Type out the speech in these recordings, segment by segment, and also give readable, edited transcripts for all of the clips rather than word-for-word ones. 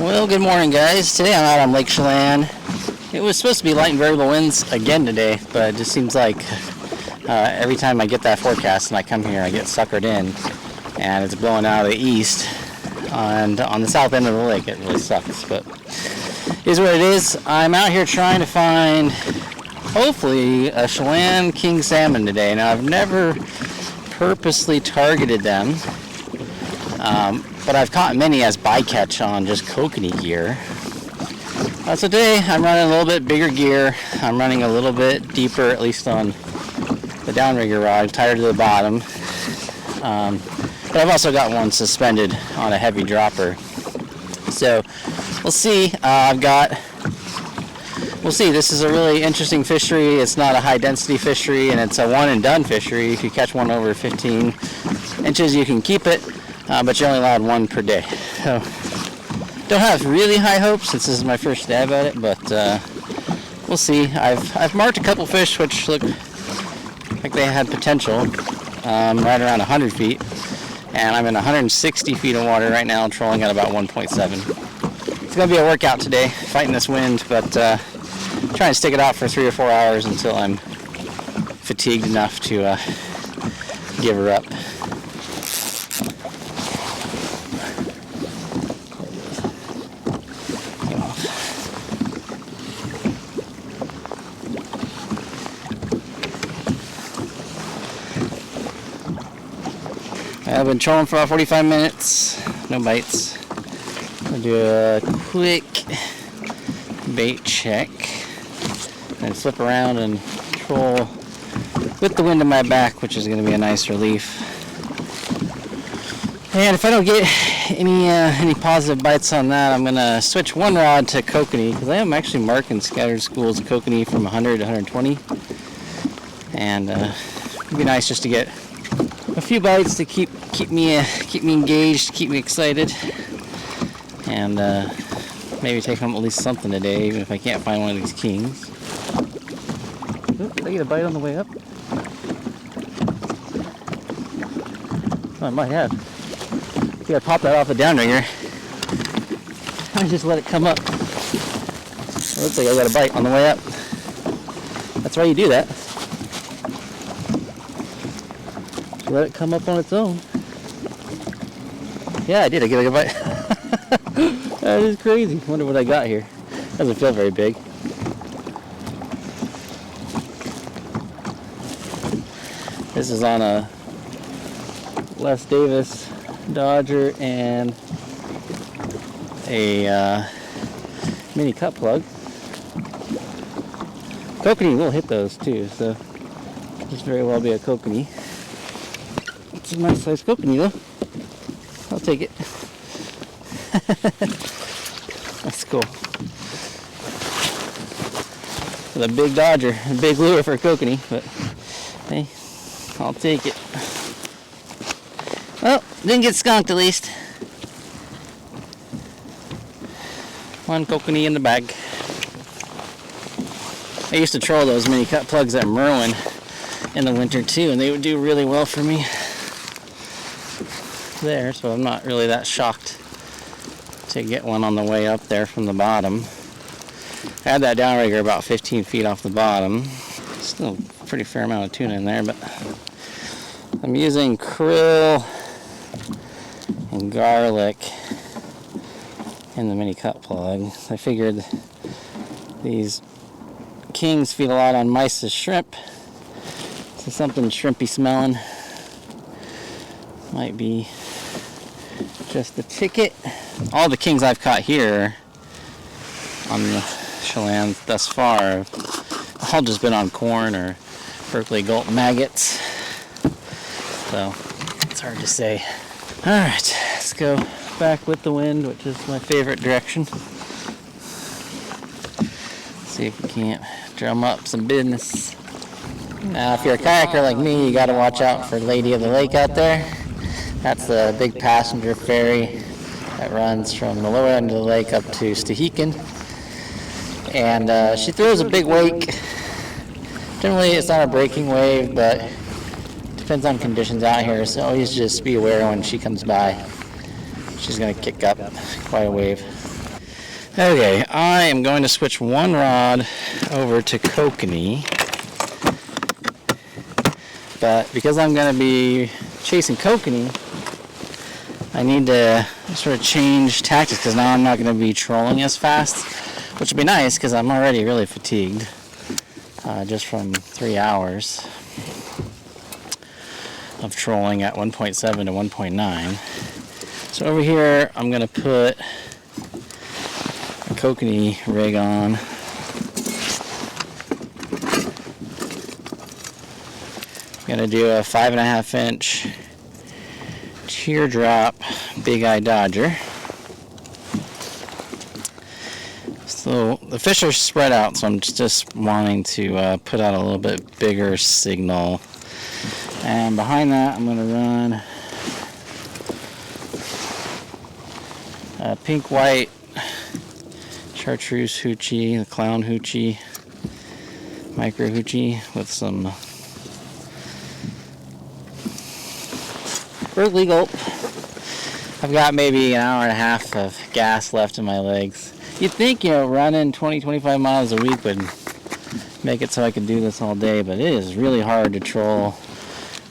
Well, good morning, guys. Today I'm out on Lake Chelan. It was supposed to be light and variable winds again today, but it just seems like every time I get that forecast and I come here, I get suckered in, and it's blowing out of the east. And on the south end of the lake, it really sucks, but it is what it is. I'm out here trying to find, hopefully, a Chelan king salmon today. Now, I've never purposely targeted them. But I've caught many as bycatch on just Kokanee gear. So today I'm running a little bit bigger gear. I'm running a little bit deeper, at least on the downrigger rod, tighter to the bottom. But I've also got one suspended on a heavy dropper. So we'll see. We'll see. This is a really interesting fishery. It's not a high density fishery, and it's a one and done fishery. If you catch one over 15 inches, you can keep it. But you're only allowed one per day. So, don't have really high hopes since this is my first stab at it, but we'll see. I've marked a couple fish which look like they had potential, right around 100 feet, and I'm in 160 feet of water right now, trolling at about 1.7. It's going to be a workout today, fighting this wind, but trying to stick it out for 3 or 4 hours until I'm fatigued enough to give her up. I've been trolling for about 45 minutes, no bites. I'll do a quick bait check and flip around and troll with the wind in my back, which is going to be a nice relief. And if I don't get any positive bites on that, I'm going to switch one rod to Kokanee, because I am actually marking scattered schools of Kokanee from 100 to 120. And it'd be nice just to get a few bites to keep me engaged, keep me excited, and maybe take home at least something today, even if I can't find one of these kings. Oop, did I get a bite on the way up? Oh, I might have. I think I popped that off the downrigger. I just let it come up. It looks like I got a bite on the way up. That's why you do that. Let it come up on its own. Yeah, I did. I get a bite. That is crazy. Wonder what I got here. Doesn't feel very big. This is on a Les Davis Dodger and a mini cut plug. Kokanee will hit those too, so this very well be a Kokanee. It's a nice size Kokanee though. I'll take it. That's cool. With a big Dodger, a big lure for a Kokanee, but hey, I'll take it. Well, didn't get skunked at least. One Kokanee in the bag. I used to troll those mini cut plugs at Merwin in the winter too, and they would do really well for me there, so I'm not really that shocked to get one on the way up there from the bottom. I had that downrigger about 15 feet off the bottom. Still a pretty fair amount of tuna in there, but I'm using krill and garlic in the mini cut plug. I figured these kings feed a lot on mice's shrimp, so something shrimpy smelling might be just the ticket. All the kings I've caught here on the Chelan thus far have all just been on corn or Berkeley gulp maggots, so it's hard to say. Alright, let's go back with the wind, which is my favorite direction. See if we can't drum up some business. Now if you're a kayaker like me, you got to watch out for Lady of the Lake out there. That's the big passenger ferry that runs from the lower end of the lake up to Stehekin. And she throws a big wake. Generally it's not a breaking wave, but depends on conditions out here, so always just be aware when she comes by. She's going to kick up quite a wave. Okay, I am going to switch one rod over to Kokanee, but because I'm going to be chasing Kokanee, I need to sort of change tactics because now I'm not going to be trolling as fast, which would be nice because I'm already really fatigued just from 3 hours of trolling at 1.7 to 1.9. So over here, I'm going to put a Kokanee rig on. I'm going to do a 5.5 inch teardrop big eye dodger. So the fish are spread out, so I'm just wanting to put out a little bit bigger signal. And behind that, I'm going to run a pink-white chartreuse hoochie, the clown hoochie, micro hoochie with some Berkeley gulp. I've got maybe an hour and a half of gas left in my legs. You'd think, running 20-25 miles a week would make it so I could do this all day, but it is really hard to troll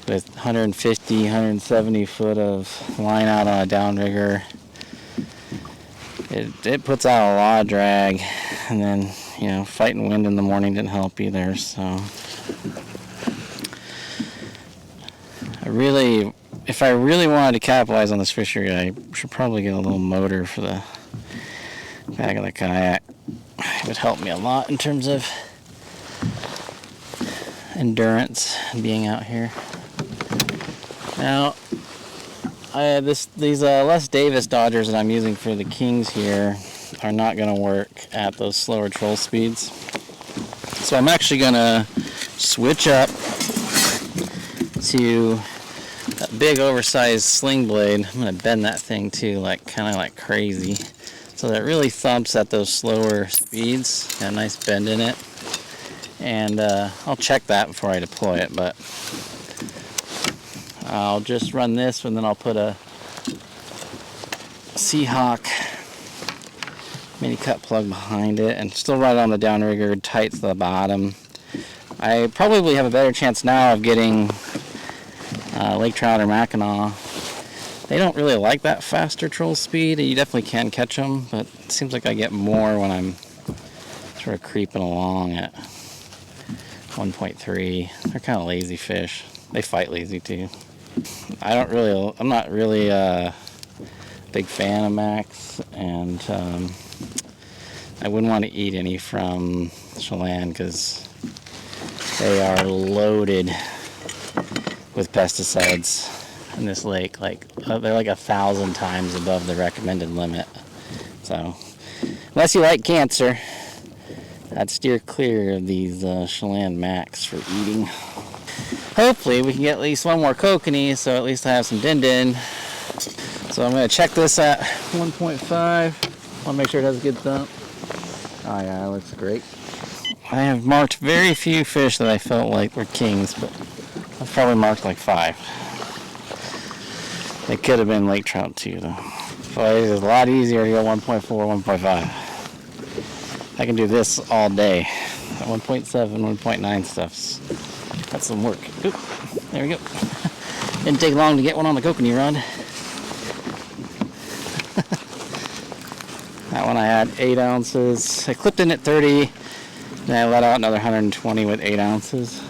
with 150, 170 foot of line out on a downrigger. It puts out a lot of drag, and then, fighting wind in the morning didn't help either, so if I really wanted to capitalize on this fishery, I should probably get a little motor for the back of the kayak. It would help me a lot in terms of endurance and being out here. Now, these Les Davis Dodgers that I'm using for the Kings here are not going to work at those slower troll speeds. So I'm actually going to switch up to a big oversized sling blade. I'm going to bend that thing too, kind of like crazy, so that it really thumps at those slower speeds. Got a nice bend in it. And I'll check that before I deploy it, but I'll just run this, and then I'll put a Seahawk mini cut plug behind it and still run it on the downrigger tight to the bottom. I probably have a better chance now of getting lake trout or Mackinaw. They don't really like that faster troll speed. You definitely can catch them, but it seems like I get more when I'm sort of creeping along at 1.3. They're kind of lazy fish. They fight lazy too. I'm not really a big fan of Max, and I wouldn't want to eat any from Chelan because they are loaded with pesticides in this lake. They're like 1,000 times above the recommended limit. So unless you like cancer, I'd steer clear of these Chelan Max for eating. Hopefully we can get at least one more Kokanee, so at least I have some din-din. So I'm going to check this at 1.5. I'll make sure it has a good thump. Oh yeah, it looks great. I have marked very few fish that I felt like were kings, but I've probably marked like 5. It could have been lake trout too, though. But it is a lot easier to go 1.4, 1.5. I can do this all day. 1.7, 1.9 stuffs. That's some work. Oop, there we go. Didn't take long to get one on the Kokanee rod. That one I had 8 ounces. I clipped in at 30, then I let out another 120 with 8 ounces.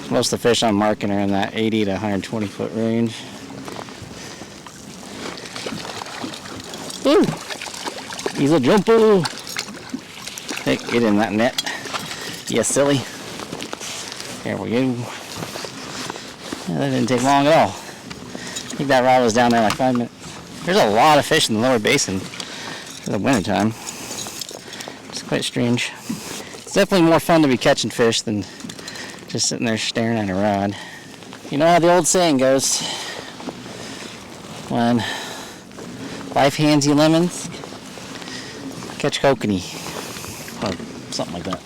Most of the fish I'm marking are in that 80 to 120 foot range. Ooh! He's a jumper! Hey, get in that net. You silly. There we go. Yeah, that didn't take long at all. I think that rod was down there like 5 minutes. There's a lot of fish in the lower basin for the winter time. It's quite strange. It's definitely more fun to be catching fish than just sitting there staring at a rod. You know how the old saying goes, when life hands you lemons, catch Kokanee, or something like that.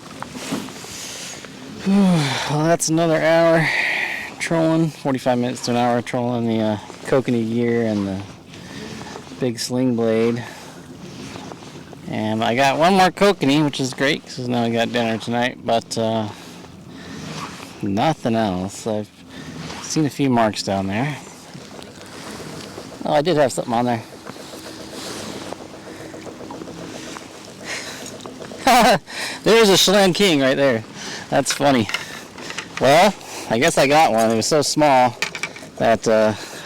Well, that's another hour trolling, 45 minutes to an hour trolling the Kokanee gear and the big sling blade. And I got one more kokanee, which is great because now I got dinner tonight, but nothing else. I've seen a few marks down there. Oh, I did have something on there. There's a Chelan king right there. That's funny. Well, I guess I got one. It was so small that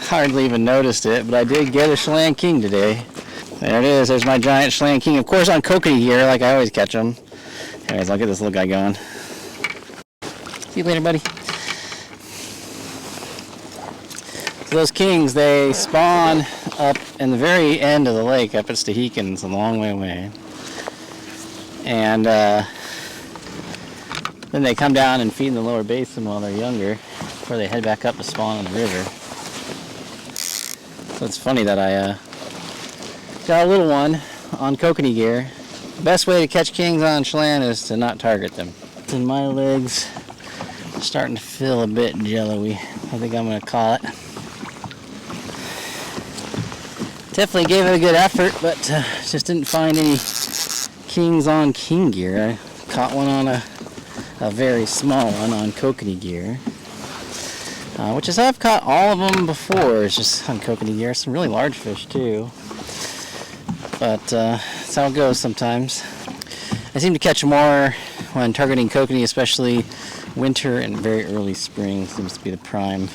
hardly even noticed it, but I did get a Chelan king today. There it is. There's my giant Chelan king. Of course, on kokanee gear, like I always catch them. Anyways, I'll get this little guy going. See you later, buddy. So those kings, they spawn up in the very end of the lake, up at Stahikins, a long way away. And then they come down and feed in the lower basin while they're younger, before they head back up to spawn in the river. So it's funny that I got a little one on kokanee gear. The best way to catch kings on Chelan is to not target them. And my legs are starting to feel a bit jello-y. I think I'm going to call it. Definitely gave it a good effort, but just didn't find any kings on king gear. I caught one on a very small one on kokanee gear, which is how I've caught all of them before. It's just on kokanee gear. Some really large fish too, but that's how it goes sometimes. I seem to catch more when targeting kokanee, especially winter and very early spring. Seems to be the prime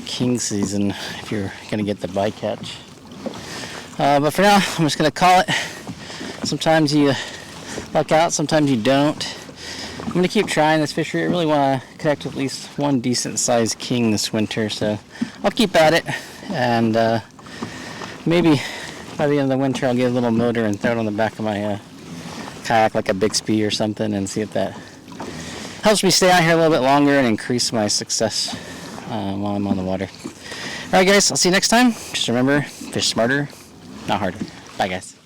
king season if you're going to get the bycatch. But for now, I'm just going to call it. Sometimes you luck out, sometimes you don't. I'm going to keep trying this fishery. I really want to connect with at least one decent sized king this winter, so I'll keep at it. And maybe by the end of the winter I'll get a little motor and throw it on the back of my kayak like a Bixby or something and see if that helps me stay out here a little bit longer and increase my success while I'm on the water. Alright guys, I'll see you next time. Just remember, fish smarter, not harder. Bye guys.